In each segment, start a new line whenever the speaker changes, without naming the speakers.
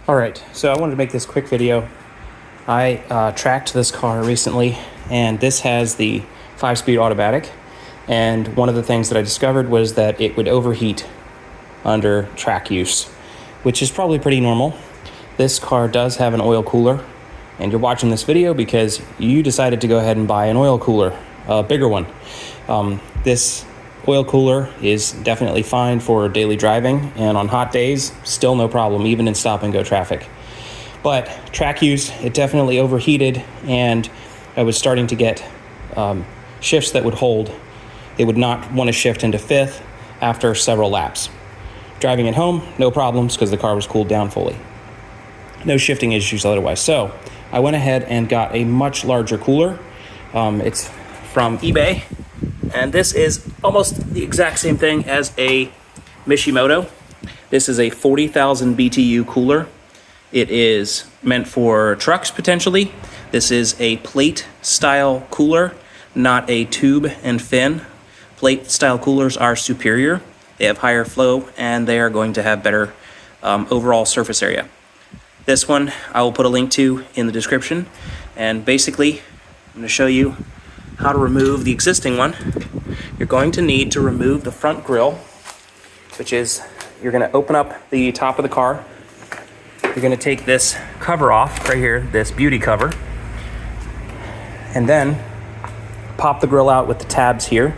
Alright, so I wanted to make this quick video. I tracked this car recently, and this has the 5-speed automatic, and one of the things that I discovered was that it would overheat under track use, which is probably pretty normal. This car does have an oil cooler, and you're watching this video because you decided to go ahead and buy an oil cooler, a bigger one. This oil cooler is definitely fine for daily driving, and on hot days, still no problem, even in stop and go traffic. But track use, it definitely overheated, and I was starting to get shifts that would hold. It would not want to shift into fifth after several laps. Driving it home, no problems because the car was cooled down fully. No shifting issues otherwise. So I went ahead and got a much larger cooler. It's from eBay. And this is almost the exact same thing as a Mishimoto. This is a 40,000 BTU cooler. It is meant for trucks potentially. This is a plate style cooler, not a tube and fin. Plate style coolers are superior. They have higher flow and they are going to have better overall surface area. This one I will put a link to in the description. And basically, I'm going to show you how to remove the existing one. You're going to need to remove the front grille, which is, you're going to open up the top of the car. You're going to take this cover off right here, this beauty cover, and then pop the grille out with the tabs here.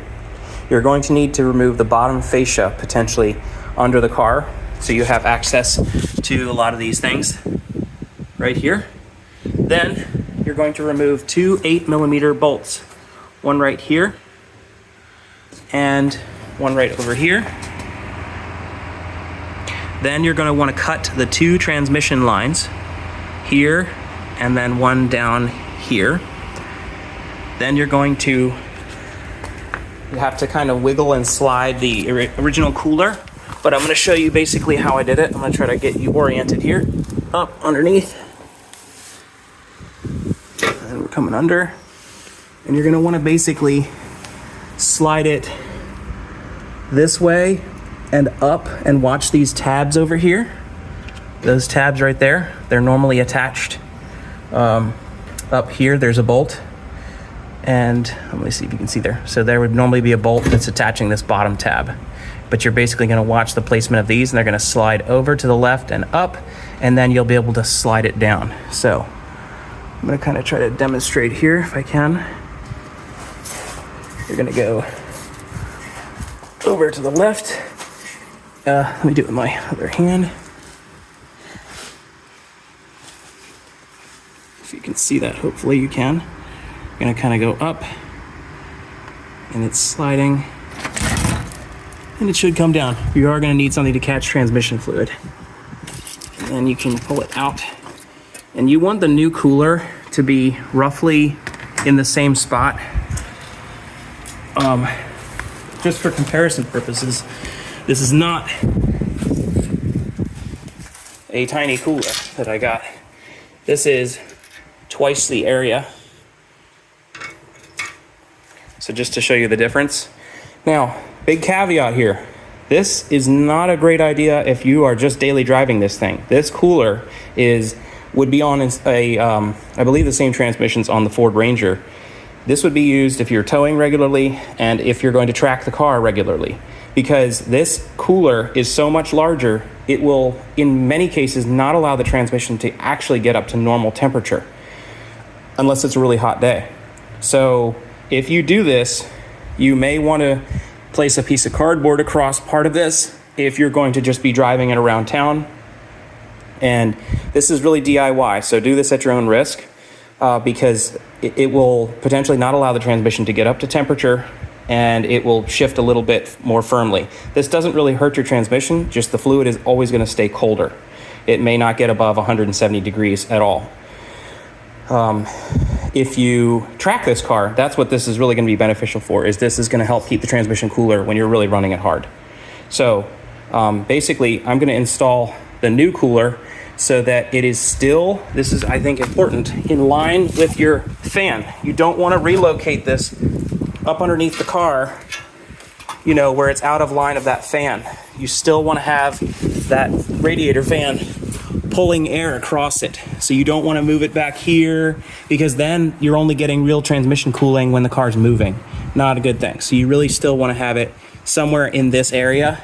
You're going to need to remove the bottom fascia potentially under the car, so you have access to a lot of these things right here. Then you're going to remove two 8mm bolts, one right here and one right over here. Then you're going to want to cut the two transmission lines here and then one down here. Then you're going to have to kind of wiggle and slide the original cooler, but I'm going to show you basically how I did it. I'm going to try to get you oriented here, up underneath, and we're coming under, and you're going to want to basically slide it this way and up, and watch these tabs over here. Those tabs right there, they're normally attached. Up here there's a bolt, and let me see if you can see there. So there would normally be a bolt that's attaching this bottom tab, but you're basically going to watch the placement of these, and they're going to slide over to the left and up, and then you'll be able to slide it down. So I'm going to kind of try to demonstrate here if I can. You're going to go over to the left. Let me do it with my other hand. If you can see that, hopefully you can. I'm going to kind of go up, and it's sliding, and it should come down. You are going to need something to catch transmission fluid. And then you can pull it out. And you want the new cooler to be roughly in the same spot. Just for comparison purposes, this is not a tiny cooler that I got. This is twice the area. So just to show you the difference. Now, big caveat here. This is not a great idea if you are just daily driving this thing. This cooler would be on I believe the same transmissions on the Ford Ranger. This would be used if you're towing regularly and if you're going to track the car regularly. Because this cooler is so much larger, it will, in many cases, not allow the transmission to actually get up to normal temperature, unless it's a really hot day. So if you do this, you may want to place a piece of cardboard across part of this if you're going to just be driving it around town. And this is really DIY, so do this at your own risk, because it will potentially not allow the transmission to get up to temperature, and it will shift a little bit more firmly. This doesn't really hurt your transmission, just the fluid is always going to stay colder. It may not get above 170 degrees at all. If you track this car, that's what this is really going to be beneficial for, is this is going to help keep the transmission cooler when you're really running it hard. So basically, I'm going to install the new cooler so that it is still, this is, I think, important, in line with your fan. You don't want to relocate this up underneath the car, you know, where it's out of line of that fan. You still want to have that radiator fan pulling air across it. So you don't want to move it back here, because then you're only getting real transmission cooling when the car's moving. Not a good thing. So you really still want to have it somewhere in this area.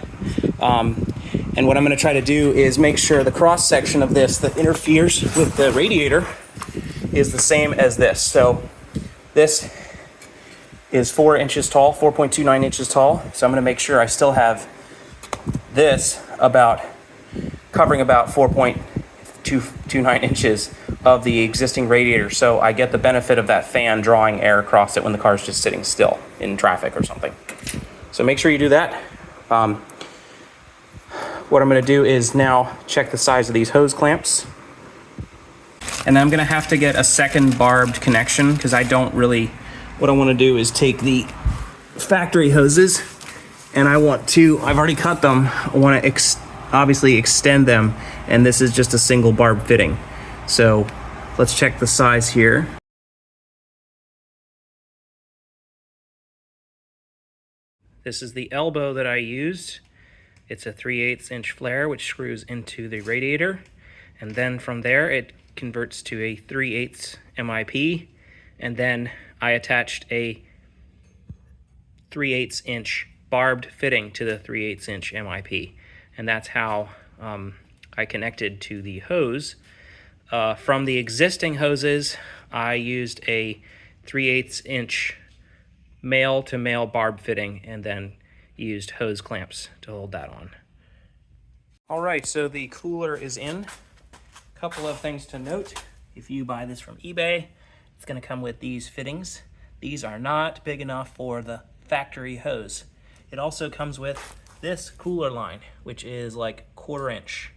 And what I'm going to try to do is make sure the cross section of this that interferes with the radiator is the same as this. So this is 4 inches tall, 4.29 inches tall. So I'm going to make sure I still have this covering about 4.29 inches of the existing radiator, so I get the benefit of that fan drawing air across it when the car's just sitting still in traffic or something. So make sure you do that. What I'm going to do is now check the size of these hose clamps. And I'm going to have to get a second barbed connection, because what I want to do is take the factory hoses, and I've already cut them. I want to obviously extend them, and this is just a single barb fitting. So let's check the size here. This is the elbow that I used. It's a 3/8 inch flare, which screws into the radiator, and then from there it converts to a 3/8 MIP, and then I attached a 3/8 inch barbed fitting to the 3/8 inch MIP. And that's how I connected to the hose. From the existing hoses, I used a 3/8 inch male to male barb fitting, and then used hose clamps to hold that on. All right, so the cooler is in. A couple of things to note. If you buy this from eBay, it's going to come with these fittings. These are not big enough for the factory hose. It also comes with this cooler line, which is like 1/4 inch.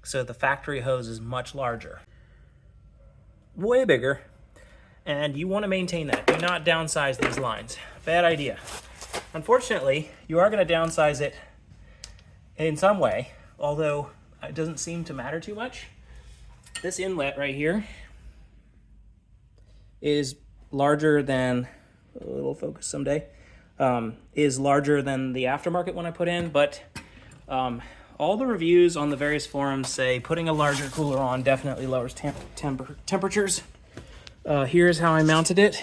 So the factory hose is much larger, way bigger, and you want to maintain that. Do not downsize these lines. Bad idea. Unfortunately, you are going to downsize it in some way, although it doesn't seem to matter too much. This inlet right here is larger than, a little focus someday, is larger than the aftermarket one I put in, but all the reviews on the various forums say putting a larger cooler on definitely lowers temperatures. Here's how I mounted it.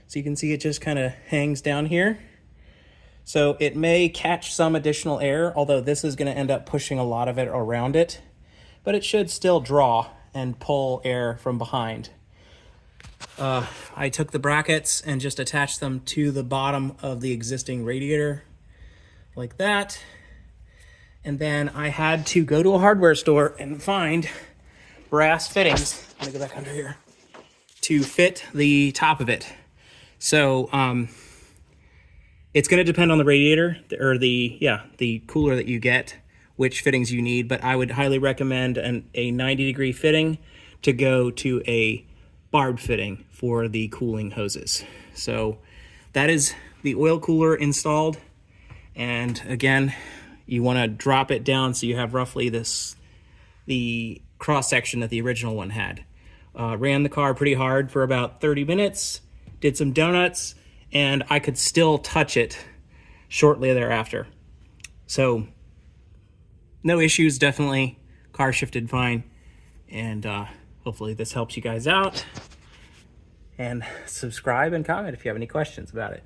So you can see it just kind of hangs down here. So it may catch some additional air, although this is going to end up pushing a lot of it around it, but it should still draw and pull air from behind. I took the brackets and just attached them to the bottom of the existing radiator like that. And then I had to go to a hardware store and find brass fittings, I'm gonna go back under here, to fit the top of it. So it's gonna depend on the radiator, or the cooler that you get, which fittings you need, but I would highly recommend a 90-degree fitting to go to a barbed fitting for the cooling hoses. So that is the oil cooler installed. And again, you want to drop it down so you have roughly the cross section that the original one had. Ran the car pretty hard for about 30 minutes, did some donuts, and I could still touch it shortly thereafter. So no issues, definitely. Car shifted fine, and hopefully this helps you guys out. And subscribe and comment if you have any questions about it.